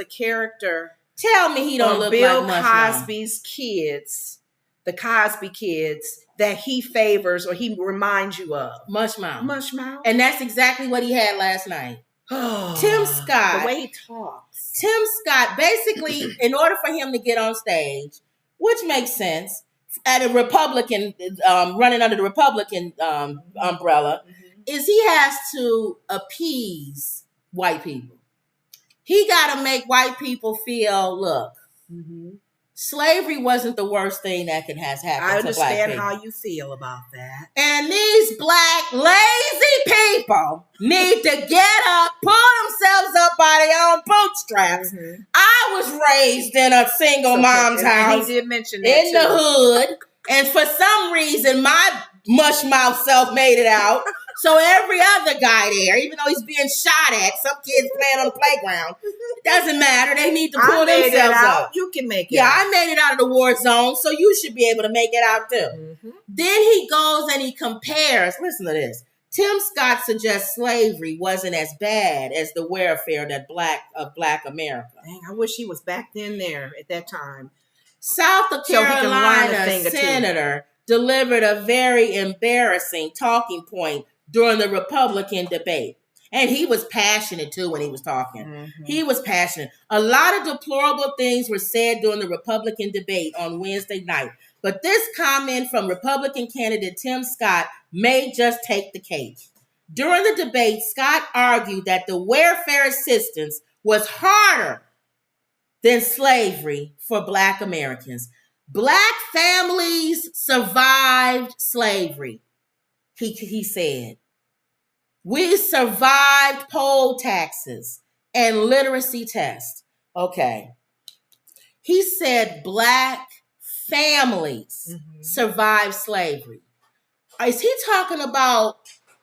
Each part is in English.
the character. Tell me he don't look Bill like Bill Cosby's kids, the Cosby kids, that he favors or he reminds you of. Mushmouth. And that's exactly what he had last night. Tim Scott. The way he talks. Tim Scott, basically, in order for him to get on stage, which makes sense, at a Republican, running under the Republican umbrella, is he has to appease white people. He got to make white people feel, look, slavery wasn't the worst thing that could have happened to black people. I understand how you feel about that. And these black lazy people need to get up, pull themselves up by their own bootstraps. I was raised in a single mom's house. He did mention that in the hood. And for some reason, my mush mouth self made it out. So every other guy there, even though he's being shot at, some kids playing on the playground, it doesn't matter. They need to pull themselves up. You can make it. Yeah, I made it out of the war zone, so you should be able to make it out too. Then he goes and he compares. Listen to this. Tim Scott suggests slavery wasn't as bad as the welfare of Black America. Dang, I wish he was back then there at that time. South Carolina senator delivered a very embarrassing talking point during the Republican debate. And he was passionate too when he was talking. He was passionate. A lot of deplorable things were said during the Republican debate on Wednesday night. But this comment from Republican candidate Tim Scott may just take the cake. During the debate, Scott argued that the welfare assistance was harder than slavery for Black Americans. Black families survived slavery, he said. We survived poll taxes and literacy tests. Okay. He said Black families survived slavery. Is he talking about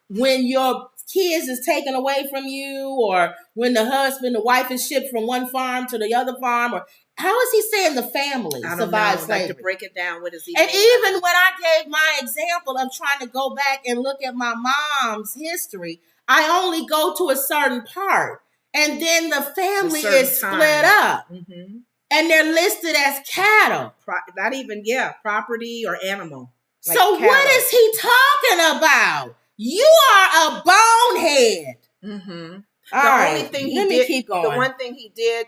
when your kids is taken away from you, or when the wife is shipped from one farm to the other farm? Or how is he saying the family survived slavery? Like to break it down, what does he mean? And even when I gave my example of trying to go back and look at my mom's history, I only go to a certain part. And then the family is split up. And they're listed as cattle. Not even, property or animal. Like so cattle. What is he talking about? You are a bonehead. Only thing he did, keep going. The one thing he did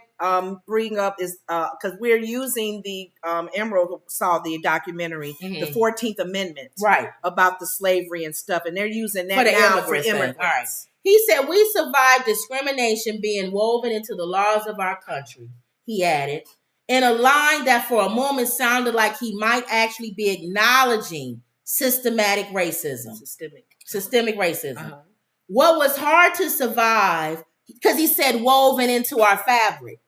bring up is because we're using the Emerald saw the documentary, the 14th Amendment, about the slavery and stuff, and they're using that now for immigrants. All right. He said, we survived discrimination being woven into the laws of our country, he added, in a line that for a moment sounded like he might actually be acknowledging systematic racism. Systemic racism. What was hard to survive, because he said woven into our fabric.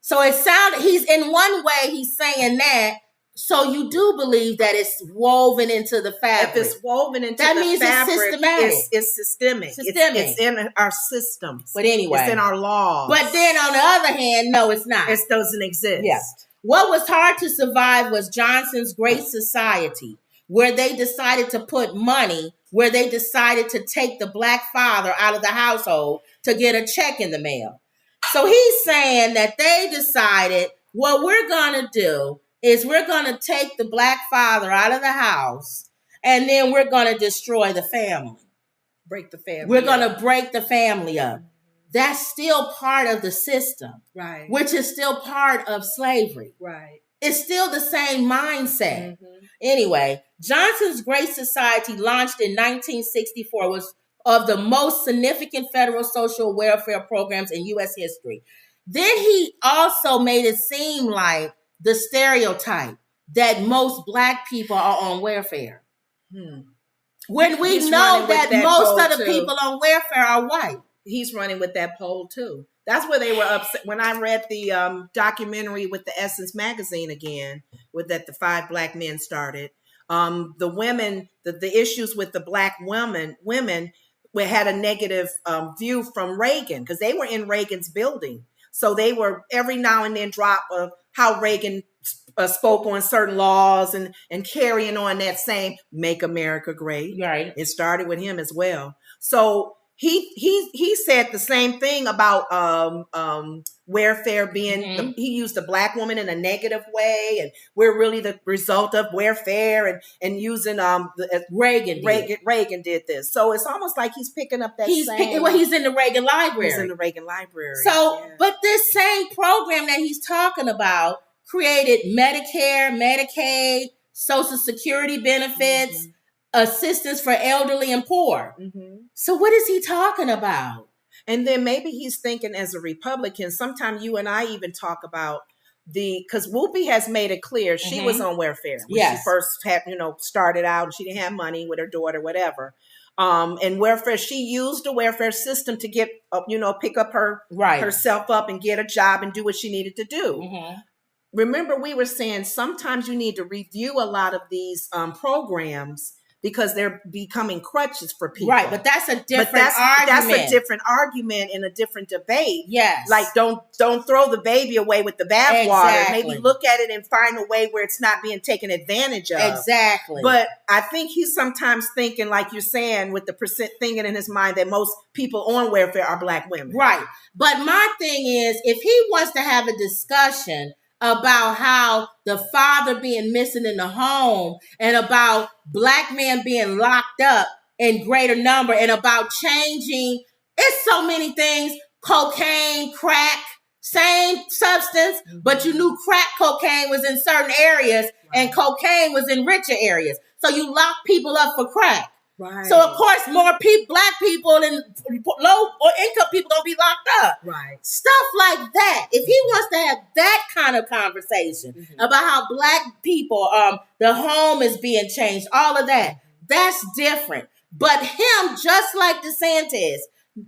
So it sounded, he's in one way, he's saying that, so you do believe that it's woven into the fabric. If it's woven into that the means fabric, it's systematic. It's systemic. It's in our systems. But anyway. It's in our laws. But then on the other hand, no, it's not. It doesn't exist. Yeah. What was hard to survive was Johnson's Great Society, where they decided to put money, where they decided to take the Black father out of the household to get a check in the mail. So he's saying that they decided, what we're going to do is we're going to take the Black father out of the house, and then we're going to destroy the family. Break the family. We're going to break the family up. That's still part of the system. Right. Which is still part of slavery. Right. It's still the same mindset. Anyway, Johnson's Great Society, launched in 1964, was of the most significant federal social welfare programs in U.S. history. Then he also made it seem like the stereotype that most Black people are on welfare. When we know that most of the people on welfare are white. He's running with that poll too. That's where they were upset. When I read the documentary with the Essence magazine again, with that the 5 Black men started, the women, the issues with the Black women had a negative view from Reagan, because they were in Reagan's building. So they were every now and then drop of how Reagan spoke on certain laws and carrying on that same "Make America Great." Right. It started with him as well. So he said the same thing about welfare being he used the black woman in a negative way, and we're really the result of welfare, and using Reagan did this. So it's almost like he's picking up that he's in the Reagan Library. He's in the Reagan Library. So but this same program that he's talking about created Medicare, Medicaid, Social Security benefits, assistance for elderly and poor. So what is he talking about? And then maybe he's thinking as a Republican, sometimes you and I even talk about because Whoopi has made it clear she was on welfare when she first had, started out, and she didn't have money with her daughter, whatever. And welfare, she used the welfare system to get, pick up herself up and get a job and do what she needed to do. Remember, we were saying sometimes you need to review a lot of these programs because they're becoming crutches for people. Right, but that's a different argument. That's a different argument in a different debate. Yes. Like, don't throw the baby away with the bathwater. Exactly. Maybe look at it and find a way where it's not being taken advantage of. Exactly. But I think he's sometimes thinking, like you're saying, with the percent thinking in his mind that most people on welfare are black women. Right. But my thing is, if he wants to have a discussion about how the father being missing in the home and about black men being locked up in greater number and about changing, it's so many things, cocaine, crack, same substance, but you knew crack cocaine was in certain areas and cocaine was in richer areas. So you lock people up for crack. Right. So of course, more black people and low or income people gonna be locked up. Right. Stuff like that. If he wants to have that kind of conversation about how black people, the home is being changed, all of that, that's different. But him, just like DeSantis,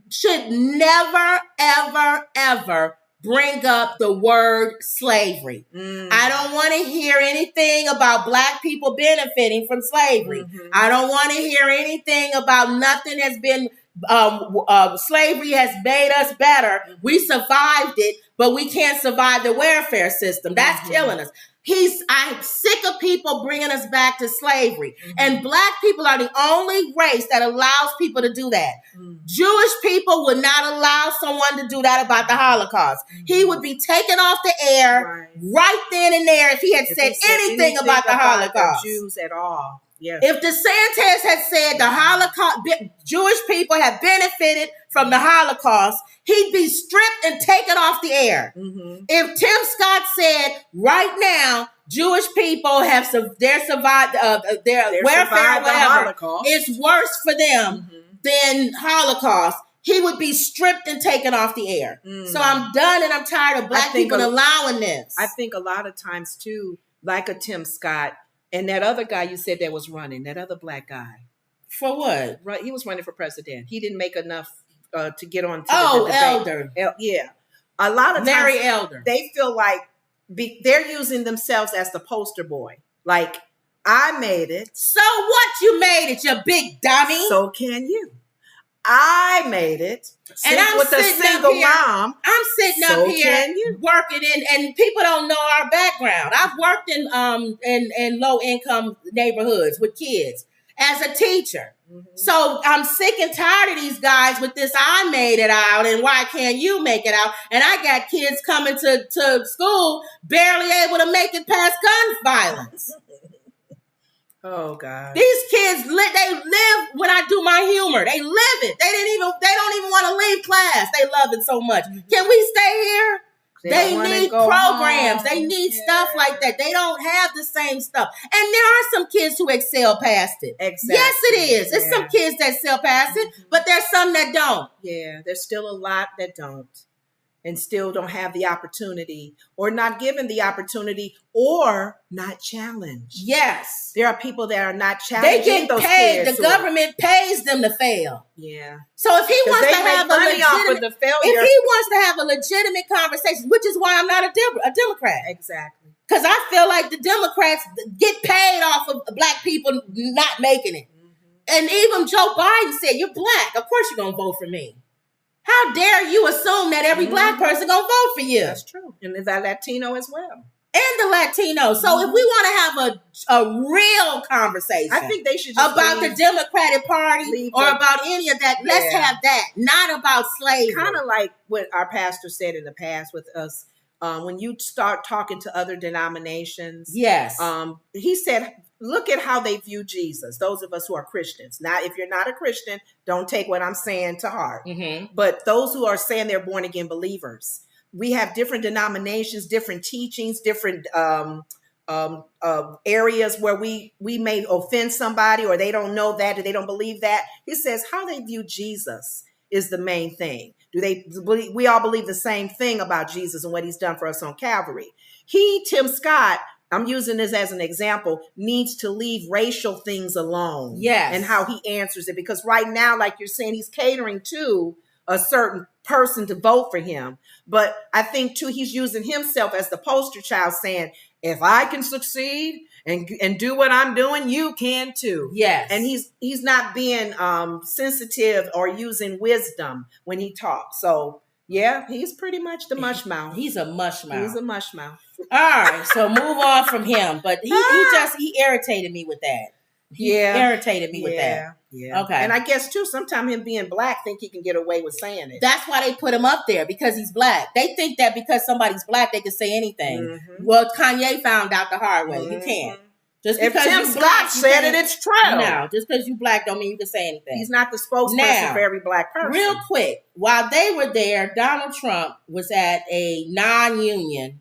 should never, ever, ever bring up the word slavery. I don't want to hear anything about black people benefiting from slavery. I don't want to hear anything about nothing has been, slavery has made us better. We survived it, but we can't survive the welfare system. That's killing us. I'm sick of people bringing us back to slavery. And black people are the only race that allows people to do that. Jewish people would not allow someone to do that about the Holocaust. He would be taken off the air right then and there if he had said anything about the Holocaust. The Jews at all. Yes. If DeSantis had said the Holocaust, Jewish people have benefited from the Holocaust, he'd be stripped and taken off the air. If Tim Scott said right now, Jewish people have survived their welfare, whatever, it's worse for them than Holocaust, he would be stripped and taken off the air. So I'm done and I'm tired of black people allowing this. I think a lot of times too, like a Tim Scott, and that other guy you said that was running, that other black guy. For what? Right, he was running for president. He didn't make enough to get on to the debate. Elder. Yeah. A lot of Larry times Elder. They feel like they're using themselves as the poster boy. Like, I made it. So what? You made it, you big dummy. So can you. I made it. And I'm with a single mom. I'm sitting up here working and people don't know our background. I've worked in low income neighborhoods with kids as a teacher. So I'm sick and tired of these guys with this I made it out and why can't you make it out? And I got kids coming to school barely able to make it past gun violence. Oh God! These kids they live when I do my humor. They live it. They don't even want to leave class. They love it so much. Can we stay here? They need programs. Home. They need stuff like that. They don't have the same stuff. And there are some kids who excel past it. Exactly. Yes, it is. There's some kids that excel past it, but there's some that don't. Yeah, there's still a lot that don't. And still don't have the opportunity or not given the opportunity or not challenged. Yes. There are people that are not challenged. They get paid. The government pays them to fail. Yeah. So if he wants to have a legitimate conversation, which is why I'm not a Democrat. Exactly. Because I feel like the Democrats get paid off of black people not making it. And even Joe Biden said, you're black. Of course you're going to vote for me. How dare you assume that every black person gonna vote for you? That's true. And is that Latino as well? and the Latinos. So if we want to have a real conversation, I think they should just about the Democratic Party or about any of that. Let's have that, not about slavery. Kind of like what our pastor said in the past with us. When you start talking to other denominations, yes, he said, look at how they view Jesus. Those of us who are Christians. Now, if you're not a Christian, don't take what I'm saying to heart. Mm-hmm. But those who are saying they're born again believers, we have different denominations, different teachings, different areas where we may offend somebody, or they don't know that, or they don't believe that. He says how they view Jesus is the main thing. Do they believe, we all believe the same thing about Jesus and what he's done for us on Calvary? Tim Scott, I'm using this as an example, needs to leave racial things alone. Yes. And how he answers it. Because right now, like you're saying, he's catering to a certain person to vote for him. But I think, too, he's using himself as the poster child, saying, if I can succeed and do what I'm doing, you can too. Yes. And he's not being sensitive or using wisdom when he talks. So, yeah, he's pretty much the mush mouth. He's a mush mouth. He's a mush mouth. All right, so move on from him. But he irritated me with that. He irritated me with that. Yeah. Okay. And I guess, too, sometimes him being black think he can get away with saying it. That's why they put him up there, because he's black. They think that because somebody's black, they can say anything. Mm-hmm. Well, Kanye found out the hard way. Mm-hmm. You can't. Just because Tim Scott said it, it's true. No, just because you black don't mean you can say anything. He's not the spokesperson for every black person. Real quick, while they were there, Donald Trump was at a non-union